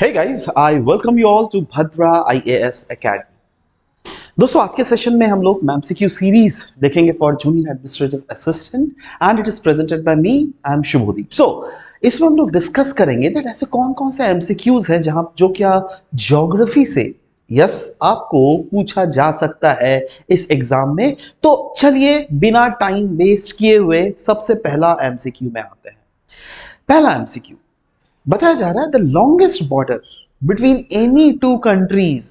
Hey guys, I welcome you all to Bhadra IAS Academy. दोस्तों आज के session में हम लोग एमसीक्यू सीरीज देखेंगे for junior administrative assistant and it is presented by me. I am Shubhdeep. So इसमें हम लोग डिस्कस करेंगे दैट ऐसे कौन कौन से एमसीक्यूज हैं जहां जो क्या ज्योग्राफी से यस आपको पूछा जा सकता है इस एग्जाम में। तो चलिए बिना टाइम वेस्ट किए हुए सबसे पहला एमसीक्यू में आते हैं। पहला एमसीक्यू बताया जा रहा है the longest border between any two countries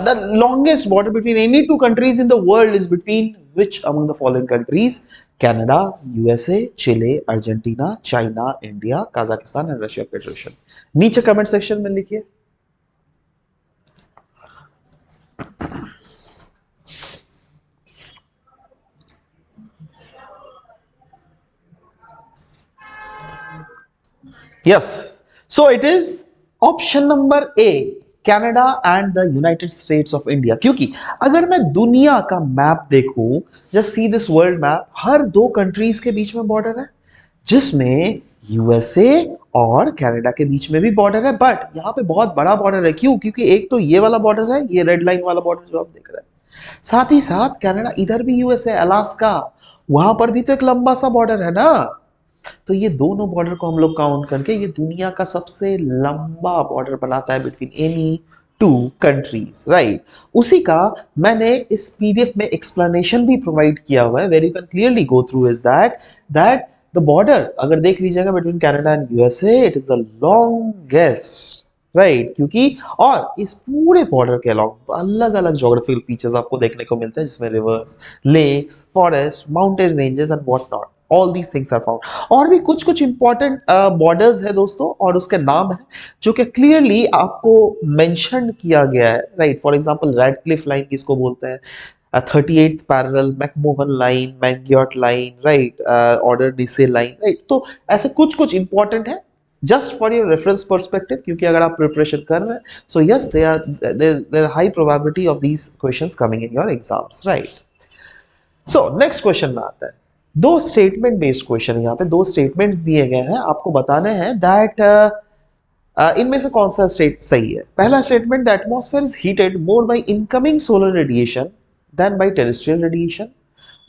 the longest border between any two countries in the world is between which among the following countries? Canada, USA, Chile, Argentina, China, India, Kazakhstan and Russia Federation. नीचे comment section में लिखिए। Yes, so it is option number A, Canada and the United States of India. क्योंकि अगर मैं दुनिया का map देखूं, just see this world map, हर दो कंट्रीज के बीच में बॉर्डर है, जिसमें यूएसए और कनाडा के बीच में भी बॉर्डर है। बट यहाँ पे बहुत बड़ा बॉर्डर है। क्यों? क्योंकि एक तो ये वाला बॉर्डर है, ये रेड लाइन वाला बॉर्डर जो आप देख रहे हैं, साथ ही साथ कनाडा इधर भी यूएसए, अलास्का, वहां पर भी तो एक लंबा सा बॉर्डर है ना। तो ये दोनों बॉर्डर को हम लोग काउंट करके ये दुनिया का सबसे लंबा बॉर्डर बनाता है between any two countries, right. उसी का मैंने इस पीडीएफ में एक्सप्लेनेशन भी प्रोवाइड किया हुआ है, where you can clearly go through is that the border अगर देख लीजिएगा between Canada and USA, it is the longest, right. क्योंकि और इस पूरे बॉर्डर के अलॉन्ग अलग अलग ज्योग्राफिकल फीचर्स आपको देखने को मिलते हैं, जिसमें rivers, lakes, forest, mountain ranges and what not, all these things are found. और भी कुछ कुछ इंपॉर्टेंट बॉर्डर्स है दोस्तों, और उसके नाम है जो कि क्लियरली आपको मेंशन किया गया है, right. For example Radcliffe line किसको बोलते हैं, 38th parallel, McMahon line, Maginot line, right, Oder Neisse line, right. तो ऐसे कुछ कुछ इंपॉर्टेंट है just for your reference perspective, क्योंकि अगर आप प्रिपरेशन कर रहे हैं, so yes there high probability of these questions coming in your exams, right. So next question में आता है, दो स्टेटमेंट बेस्ड क्वेश्चन। यहाँ पे दो स्टेटमेंट्स दिए गए हैं, आपको बताने हैं दैट इनमें से कौन सा स्टेट सही है। पहला statement, the atmosphere is heated more by incoming solar radiation than by terrestrial radiation.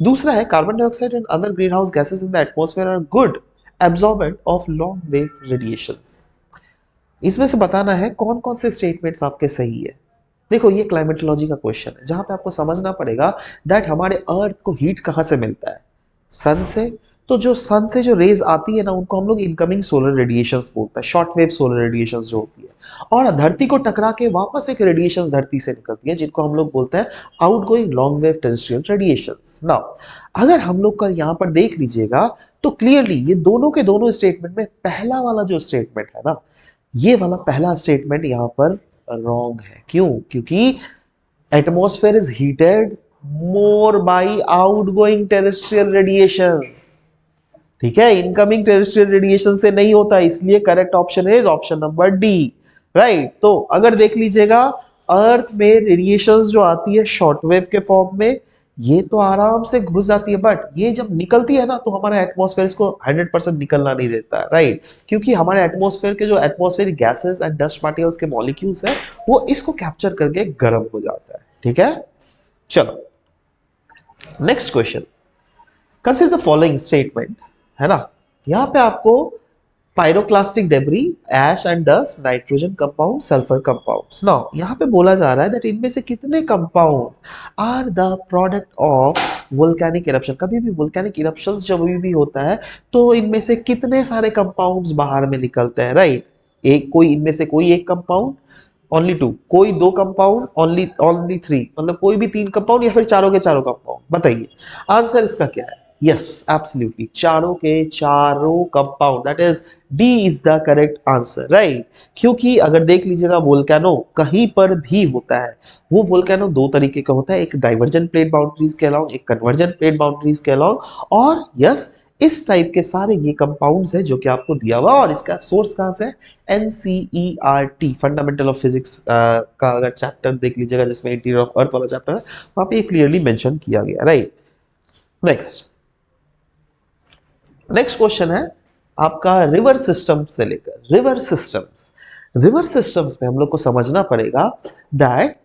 दूसरा है, carbon dioxide and other greenhouse gases in the atmosphere are good absorbent of long wave radiations. इसमें से बताना है कौन कौन से statements आपके सही है। देखो ये क्लाइमेटोलॉजी का क्वेश्चन है, जहां पे आपको समझना पड़ेगा दैट हमारे अर्थ को हीट कहां से मिलता है, सन से। तो जो सन से जो रेज आती है ना, उनको हम लोग इनकमिंग सोलर रेडिएशंस बोलते हैं, शॉर्ट वेव सोलर रेडिएशंस जो होती है। और धरती को टकरा के वापस एक रेडिएशन धरती से निकलती है, जिनको हम लोग बोलते हैं outgoing long wave terrestrial radiations. Now अगर हम लोग का यहाँ पर देख लीजिएगा तो क्लियरली ये दोनों के दोनों स्टेटमेंट में पहला वाला जो स्टेटमेंट है ना, ये वाला पहला स्टेटमेंट यहाँ पर रॉन्ग है। क्यों? क्योंकि atmosphere is heated more bye outgoing terrestrial radiations, ठीक है, इनकमिंग टेरेस्ट्रियल रेडिएशन से नहीं होता, इसलिए correct option is option number D, right. तो अगर देख लीजिएगा अर्थ में रेडिएशंस जो आती है शॉर्ट वेव के फॉर्म में, ये तो आराम से घुस जाती है, बट ये जब निकलती है ना तो हमारा एटमॉस्फेयर इसको 100% निकलना नहीं देता है, राइट। क्योंकि हमारे एटमॉस्फेयर के जो atmosphere gases and dust particles के मॉलिक्यूल्स है, वो इसको कैप्चर करके गर्म हो जाता है, ठीक है। चलो next question, consider the following statement, है ना। यहां पे आपको pyroclastic debris, ash and dust, nitrogen compound, sulphur compounds. Now यहां पे बोला जा रहा है दैट इनमें से कितने compound are the product of volcanic eruption. कभी भी वोल्केनिक इरप्शंस जब भी होता है तो इनमें से कितने सारे कंपाउंड्स बाहर में निकलते हैं, राइट। एक कोई इनमें से कोई एक कंपाउंड, ओनली टू, कोई दो कंपाउंड, ओनली ओनली थ्री, मतलब कोई भी तीन कंपाउंड, या फिर चारों के चारों कंपाउंड। बताइए आंसर इसका क्या है। यस एब्सोल्युटली चारों के चारों compound, that is D is the correct answer, right. क्योंकि अगर देख लीजिएगा वोल्केनो कहीं पर भी होता है, वो वोल्केनो दो तरीके का होता है, एक डाइवर्जेंट प्लेट बाउंड्रीज के अलाउंग, एक कन्वर्जेंट प्लेट बाउंड्रीज के अलाउंग। और यस इस टाइप के सारे ये कंपाउंड्स है जो कि आपको दिया हुआ, और इसका सोर्स कहां से है, एनसीईआरटी फंडामेंटल ऑफ फिजिक्स का अगर चैप्टर देख लीजिएगा, जिसमें इंटीरियर ऑफ अर्थ वाला चैप्टर है, वहां पे क्लियरली मेंशन किया गया, राइट। नेक्स्ट नेक्स्ट क्वेश्चन है आपका रिवर सिस्टम से लेकर, रिवर सिस्टम्स, रिवर सिस्टम्स में हम लोग को समझना पड़ेगा दैट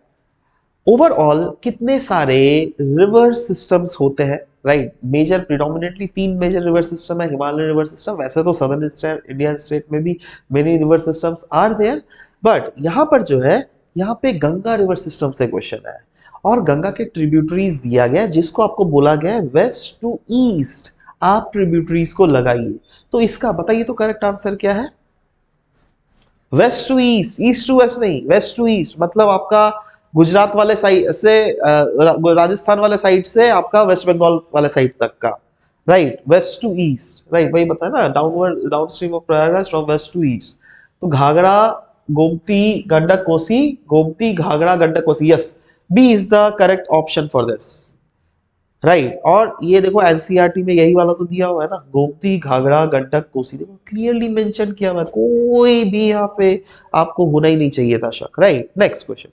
ओवरऑल कितने सारे रिवर सिस्टम्स होते हैं, right. Major predominantly 3 major river system है, हिमालयन रिवर सिस्टम, वैसे तो सदर्न इंडियन स्टेट में भी many river systems are there, but यहाँ पर जो है, यहाँ पे गंगा रिवर सिस्टम से क्वेश्चन है और गंगा के ट्रिब्यूटरीज दिया गया है जिसको आपको बोला गया है वेस्ट टू ईस्ट, आप ट्रिब्यूटरीज को लगाइए। तो इसका बताइए तो करेक्ट आंसर क्या है? West to east, east to west नहीं, वेस्ट टू ईस्ट, मतलब आपका गुजरात वाले साइड से राजस्थान वाले साइड से आपका वेस्ट बंगाल वाले साइड तक का, right, west to east, right, वही बताया ना, downward down stream of Prayagraj from west to east. तो Ghaghara Gomti Gandak Kosi, Gomti Ghaghara Gandak Kosi, yes, B is the correct option for this, right. और ये देखो एनसीईआरटी में यही वाला तो दिया हुआ है ना, गोमती घाघरा गंडक कोसी, देखो क्लियरली मेंशन किया हुआ है, कोई भी यहाँ पे आपको होना ही नहीं चाहिए था शक, right. Next question,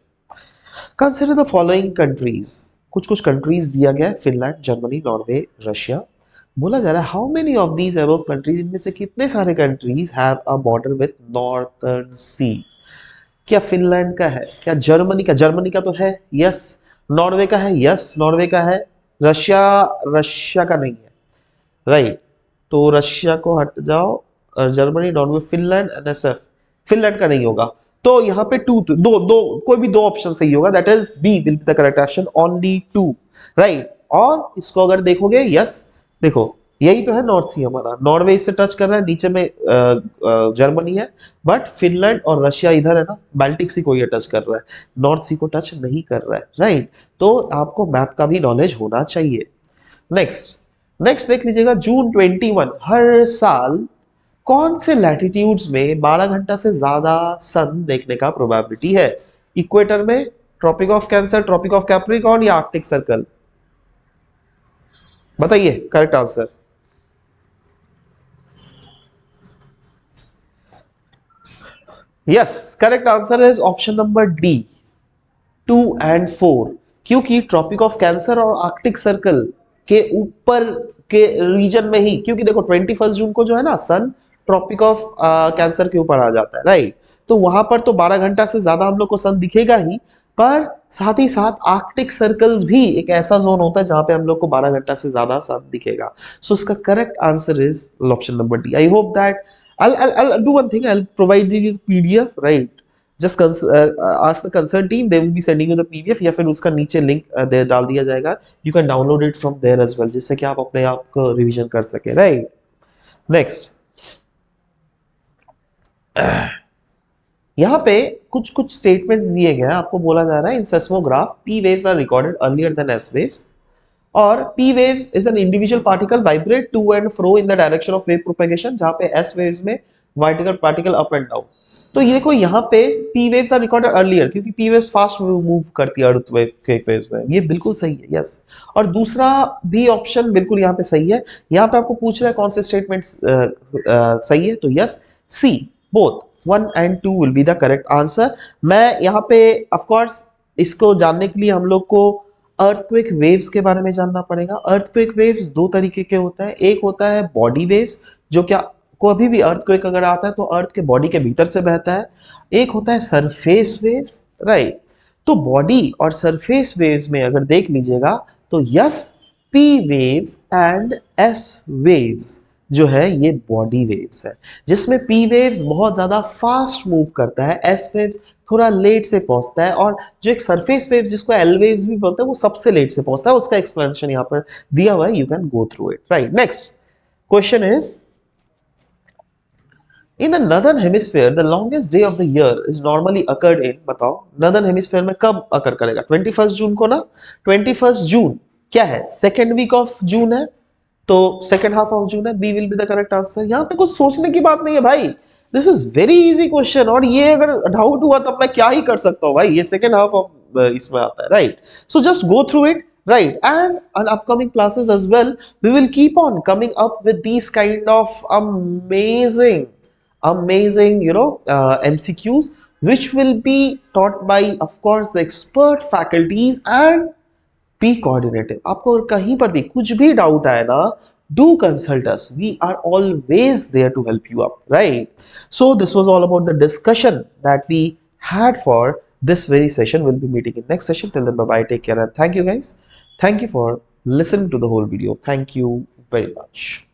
consider the following countries, कुछ कुछ कंट्रीज दिया गया है, फिनलैंड, जर्मनी, नॉर्वे, रशिया। बोला जा रहा है how many of these above countries, इनमें से कितने सारे countries have a border with northern sea. क्या फिनलैंड का है, क्या जर्मनी का, जर्मनी का तो है, यस। नॉर्वे का है, यस, नॉर्वे का है। रशिया, रशिया का नहीं है, राइट। तो रशिया को हट जाओ, Germany, Norway, Finland, NSF, Finland का नहीं होगा। तो यहाँ पे टू, दो दो, कोई भी दो ऑप्शन सही होगा, that is B will be the correct option, only two, right. और इसको अगर देखोगे, यस, देखो यही तो है नॉर्थ सी हमारा, नॉर्वे इससे टच कर रहा है, नीचे में जर्मनी है, बट फिनलैंड और रशिया इधर है ना, बाल्टिक सी को ये टच कर रहा है, नॉर्थ सी को टच नहीं कर रहा है, राइट। तो आपको मैप का भी नॉलेज होना चाहिए। नेक्स्ट, नेक्स्ट देख लीजिएगा, जून 21 हर साल कौन से लैटिट्यूड्स में 12 घंटा से ज्यादा सन देखने का प्रोबेबिलिटी है? इक्वेटर में, Tropic of Cancer, Tropic of Capricorn या आर्कटिक सर्कल? बताइए correct answer. Yes, correct answer is option number D, 2 और 4, क्योंकि ट्रॉपिक ऑफ कैंसर और आर्कटिक सर्कल के ऊपर के रीजन में ही, क्योंकि देखो 21 जून को जो है ना सन ट्रॉपिक ऑफ कैंसर के ऊपर आ जाता है, राइट। तो वहां पर तो 12 घंटा से ज्यादा हम लोग को सन दिखेगा ही, पर साथ ही साथ आर्कटिक सर्कल्स भी एक ऐसा जोन होता है जहां पे हम लोग को 12 घंटा से ज्यादा सन दिखेगा। सो इसका correct answer is option number D. I hope that I'll do one thing, I'll provide you with PDF, right? Just ask the concerned team, they will be sending you the PDF, या फिर उसका नीचे link दे डाल दिया जाएगा, you can download it from there as well, जिससे कि आप अपने आप को रिवीजन कर सके, राइट। नेक्स्ट, यहाँ पे कुछ कुछ स्टेटमेंट्स दिए गए हैं, आपको बोला जा रहा है in seismograph P waves are recorded earlier than S waves, और P waves is an individual particle vibrate to and fro in the direction of wave propagation, जहां पे एस वेव्स में vertical particle up and down. तो ये देखो यहाँ पे P waves are recorded earlier, क्योंकि पी वेव्स फास्ट मूव करती है अर्थ वेव के वेव्स में, ये बिल्कुल सही है, यस। और दूसरा भी ऑप्शन बिल्कुल यहाँ पे सही है। यहाँ पे आपको पूछ रहा है कौन से स्टेटमेंट सही है, तो yes, C, both 1 and 2 will be the correct answer. मैं यहाँ पे ऑफ कोर्स इसको जानने के लिए हम लोग को अर्थक्वेक वेव्स के बारे में जानना पड़ेगा। अर्थक्वेक वेव्स दो तरीके के होते हैं, एक होता है बॉडी वेव्स, जो क्या कभी भी अर्थक्वेक अगर आता है तो अर्थ के बॉडी के भीतर से बहता है। एक होता है सरफेस वेव्स, राइट। तो बॉडी और सरफेस वेव्स में अगर देख लीजिएगा तो yes, P waves and S waves जो है ये बॉडी वेव्स है, जिसमें पी वेव्स बहुत ज्यादा फास्ट मूव करता है, एस वेव्स थोड़ा लेट से पहुंचता है, और जो एक सरफेस वेव्स जिसको एल वेव्स भी बोलते हैं वो सबसे लेट से पहुंचता है। उसका एक्सप्लेनेशन यहाँ पर दिया हुआ है, you can go through it, right. Next question is, in the northern hemisphere the longest day of the year is normally occurred in, बताओ नॉर्दर्न हेमिस्फीयर में कब अकर करेगा? 21 जून को ना, 21 जून क्या है, सेकेंड वीक ऑफ जून है, तो सेकेंड हाफ ऑफ जून है, B will be the correct answer. यहाँ पे कुछ सोचने की बात नहीं है भाई, this is very easy question, और ये अगर डाउट हुआ तब मैं क्या ही कर सकता हूँ भाई, ये सेकेंड हाफ ऑफ इसमें आता है, right. So just go through it, right, and on upcoming classes as well we will keep on coming up with these kind of amazing MCQs which will be taught by of course the expert faculties and P coordinative. आपको कहीं पर भी कुछ भी doubt आए ना, do consult us. We are always there to help you up, right? So this was all about the discussion that we had for this very session. We'll be meeting in next session. Till then, bye bye, take care, and thank you guys. Thank you for listening to the whole video. Thank you very much.